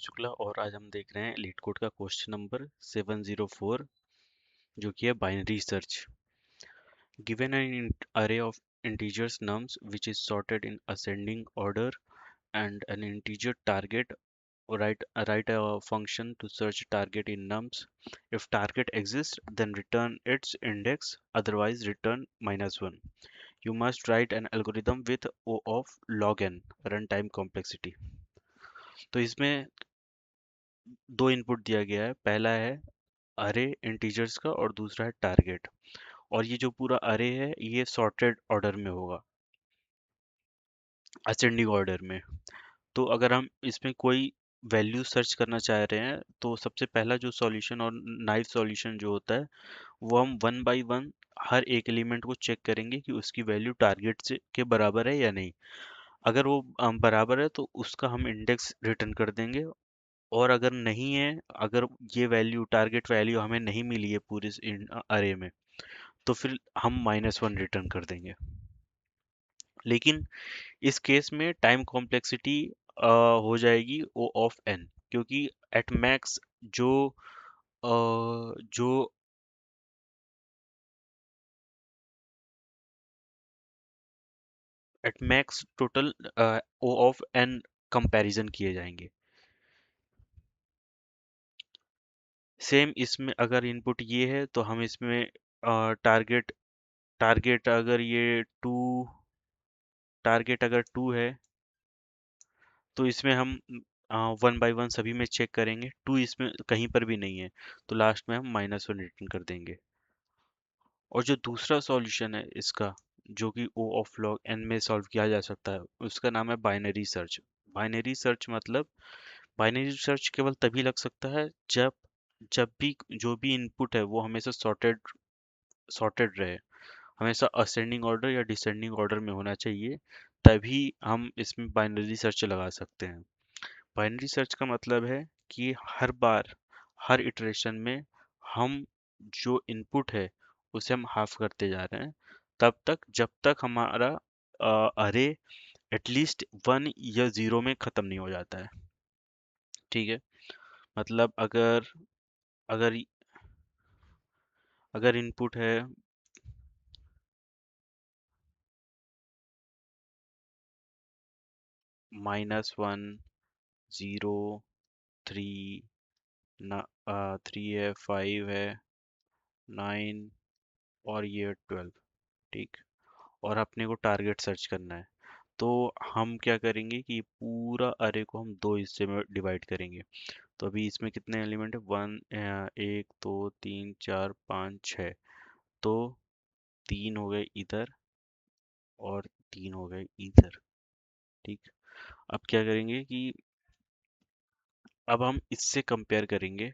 शुक्ला और आज हम देख रहे हैं लीड कोड का क्वेश्चन नंबर 704 जो कि है binary search. Given an array of integers nums which is sorted in ascending order and an integer target, write a function to search target in nums. If target exists, then return its index, otherwise return -1. You must write an algorithm with O of log n runtime complexity. तो इसमें दो input दिया गया है, पहला है अरे integers का और दूसरा है टारगेट। और ये जो पूरा अरे है ये सॉर्टेड ऑर्डर में होगा, असेंडिंग ऑर्डर में। तो अगर हम इसमें कोई वैल्यू सर्च करना चाह रहे हैं तो सबसे पहला जो सॉल्यूशन और नाइफ सॉल्यूशन जो होता है वो हम वन बाय वन हर एक एलिमेंट को चेक करेंगे कि उसकी वैल्यू टारगेट से के बराबर है या नहीं। अगर वो बराबर है तो उसका हम इंडेक्स रिटर्न कर देंगे, और अगर नहीं है, अगर ये वैल्यू टारगेट वैल्यू हमें नहीं मिली है पूरे अरे में, तो फिर हम -1 रिटर्न कर देंगे। लेकिन इस केस में टाइम कॉम्प्लेक्सिटी हो जाएगी ओ ऑफ एन, क्योंकि एट मैक्स जो जो at max total O of N comparison किए जाएंगे। सेम इसमें अगर इनपुट ये है तो हम इसमें टारगेट टारगेट अगर ये टू टारगेट अगर टू है तो इसमें हम वन बाय वन सभी में चेक करेंगे, टू इसमें कहीं पर भी नहीं है तो लास्ट में हम -1 रिटर्न कर देंगे। और जो दूसरा सॉल्यूशन है इसका, जो कि ओ ऑफ लॉग एन में सॉल्व किया जा सकता है, उसका नाम है बाइनरी सर्च। बाइनरी सर्च मतलब बाइनरी सर्च केवल तभी लग सकता है जब जब भी जो भी इनपुट है वो हमेशा सॉर्टेड सॉर्टेड रहे, हमेशा असेंडिंग ऑर्डर या डिसेंडिंग ऑर्डर में होना चाहिए, तभी हम इसमें बाइनरी सर्च लगा सकते हैं। बाइनरी सर्च का मतलब है कि हर बार हर इटरेशन में हम जो इनपुट है उसे हम हाफ करते जा रहे हैं, तब तक जब तक हमारा अरे एटलीस्ट वन या जीरो में खत्म नहीं हो जाता है। ठीक है, मतलब अगर अगर अगर इनपुट है -1, 0, 3, 3 है, 5 है, 9 और ये 12। ठीक, और अपने को टारगेट सर्च करना है, तो हम क्या करेंगे कि पूरा अरे को हम दो हिस्से में डिवाइड करेंगे। तो अभी इसमें कितने एलिमेंट है, वन, एक, दो, तीन, चार, पाँच, छः। तो तीन हो गए इधर और तीन हो गए इधर। ठीक, अब क्या करेंगे कि अब हम इससे कंपेयर करेंगे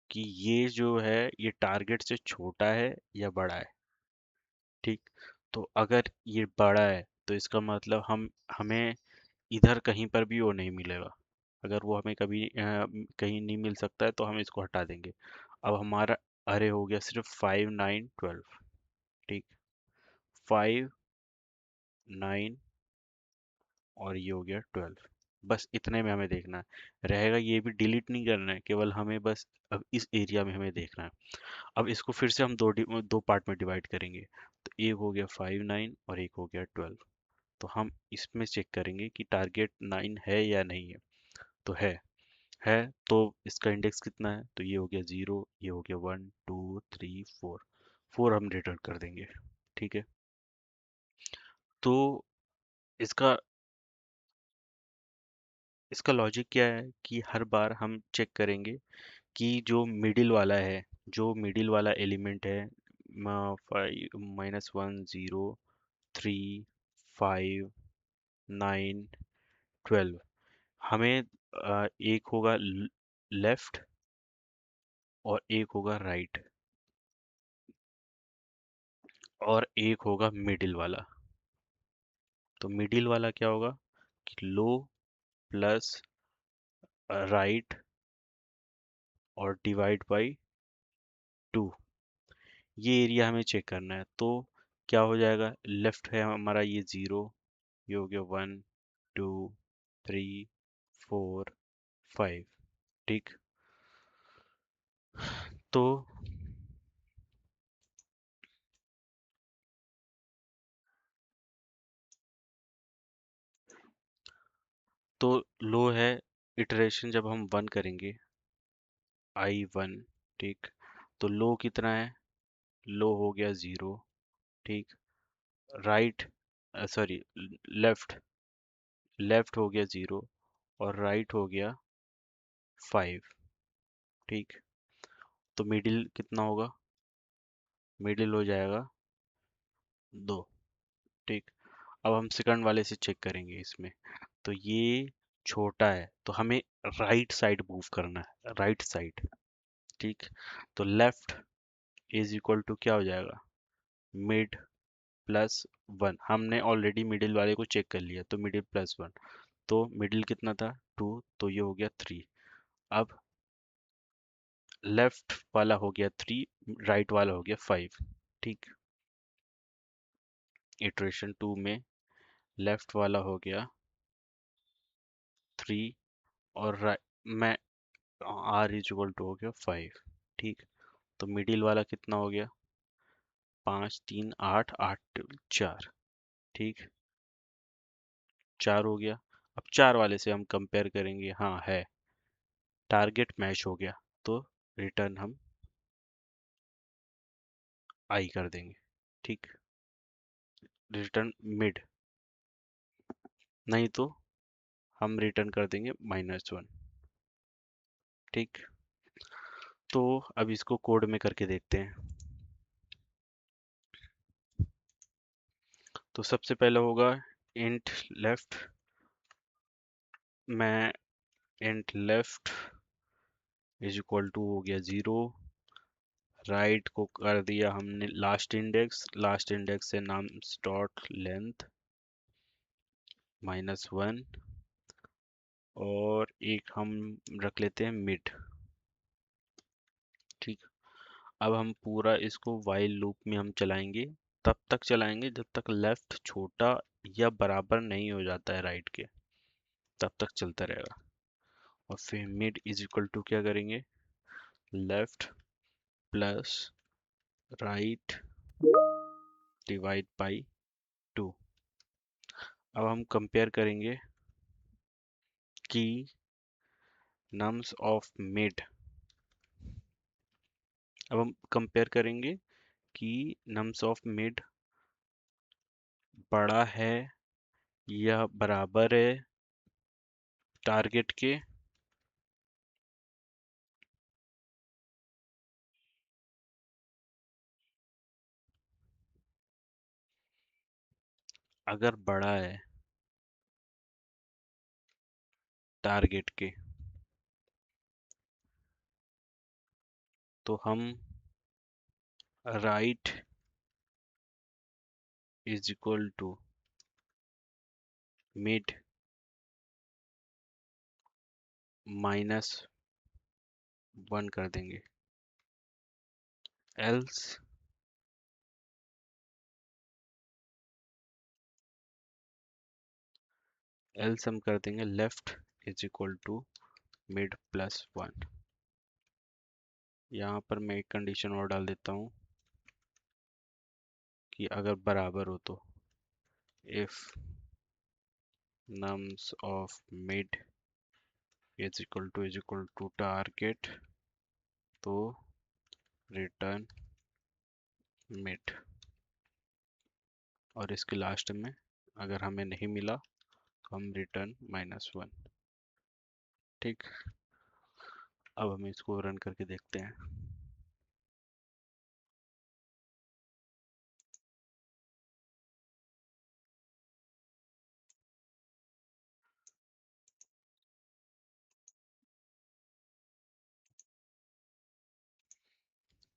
कि ये जो है ये टारगेट से छोटा है या बड़ा है। ठीक, तो अगर ये बड़ा है तो इसका मतलब हम हमें इधर कहीं पर भी वो नहीं मिलेगा। अगर वो हमें कभी कहीं नहीं मिल सकता है तो हम इसको हटा देंगे। अब हमारा अरे हो गया सिर्फ 5, 9, 12। ठीक, 5, 9 और ये हो गया 12। बस इतने में हमें देखना है, रहेगा ये भी डिलीट नहीं करना है, केवल हमें बस अब इस एरिया में हमें देखना है। अब इसको फिर से हम दो पार्ट में डिवाइड करेंगे। तो एक हो गया 5, 9 और एक हो गया 12। तो हम इसमें चेक करेंगे कि टारगेट 9 है या नहीं है। तो है तो इसका इंडेक्स कितना है, तो ये हो गया 0, ये हो गया 1, 2, 3, 4। 4 हम रिटर्न कर देंगे। ठीक है, तो इसका इसका लॉजिक क्या है कि हर बार हम चेक करेंगे कि जो मिडिल वाला है, जो मिडिल वाला एलिमेंट है, 5, -1, 0, 3, 5, 9, 12, हमें एक होगा लेफ्ट और एक होगा राइट और एक होगा मिडिल वाला। तो मिडिल वाला क्या होगा कि लो प्लस राइट और डिवाइड बाई 2। ये एरिया हमें चेक करना है। तो क्या हो जाएगा, लेफ्ट है हमारा ये 0, ये हो गया 1, 2, 3, 4 5। ठीक। तो तो लो है इटरेशन जब हम 1 करेंगे, I1। ठीक। तो लो कितना है? लो हो गया 0। ठीक। राइट, सॉरी, लेफ्ट, लेफ्ट हो गया 0 और राइट हो गया 5। ठीक। तो मिडिल कितना होगा? मिडिल हो जाएगा 2। ठीक। अब हम सेकंड वाले से चेक करेंगे इसमें। तो ये छोटा है तो हमें राइट साइड मूव करना है, राइट साइड। ठीक। तो लेफ्ट इज इक्वल टू क्या हो जाएगा? Mid plus 1। हमने ऑलरेडी मिडिल वाले को चेक कर लिया, तो मिडिल प्लस 1। तो मिडिल कितना था? 2। तो ये हो गया 3। अब लेफ्ट वाला हो गया 3, राइट वाला हो गया 5। ठीक। इटरेशन 2 में लेफ्ट वाला हो गया 3 और मैं आर इज इक्वल टू हो गया 5। ठीक। तो मिडिल वाला कितना हो गया? 5 3 8 8 4। ठीक। 4 हो गया। अब 4 वाले से हम कंपेयर करेंगे, हाँ है, टारगेट मैच हो गया। तो रिटर्न हम आई कर देंगे। ठीक। रिटर्न मिड, नहीं तो हम रिटर्न कर देंगे -1। ठीक। तो अब इसको कोड में करके देखते हैं। तो सबसे पहले होगा इंट लेफ्ट। मैं int left is equal to हो गया 0। राइट को कर दिया हमने लास्ट इंडेक्स, लास्ट इंडेक्स से नाम डॉट लेंथ -1। और एक हम रख लेते हैं मिड। ठीक। अब हम पूरा इसको वाइल लूप में हम चलाएंगे। तब तक चलाएंगे जब तक लेफ्ट छोटा या बराबर नहीं हो जाता है राइट के, तब तक चलता रहेगा। और फिर मिड इज इक्वल टू क्या करेंगे? Left plus right divide by 2। अब हम कंपेयर करेंगे कि नम्स ऑफ मिड, अब हम कंपेयर करेंगे कि नम्स ऑफ मिड बड़ा है या बराबर है टारगेट के। अगर बड़ा है टारगेट के तो हम right is equal to mid -1 कर देंगे। एल्स एल्स हम कर देंगे left is equal to mid +1। यहाँ पर मैं एक कंडीशन और डाल देता हूँ कि अगर बराबर हो तो if nums of mid is equal to target, तो रिटर्न मिड। और इसके लास्ट में अगर हमें नहीं मिला तो हम रिटर्न -1। ठीक। अब हम इसको रन करके देखते हैं।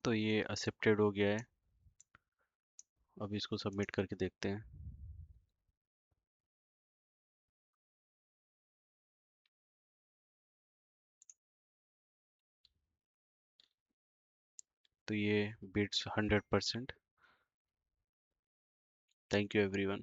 तो ये एक्सेप्टेड हो गया है। अब इसको सबमिट करके देखते हैं। तो ये बिट्स 100%। Thank you everyone.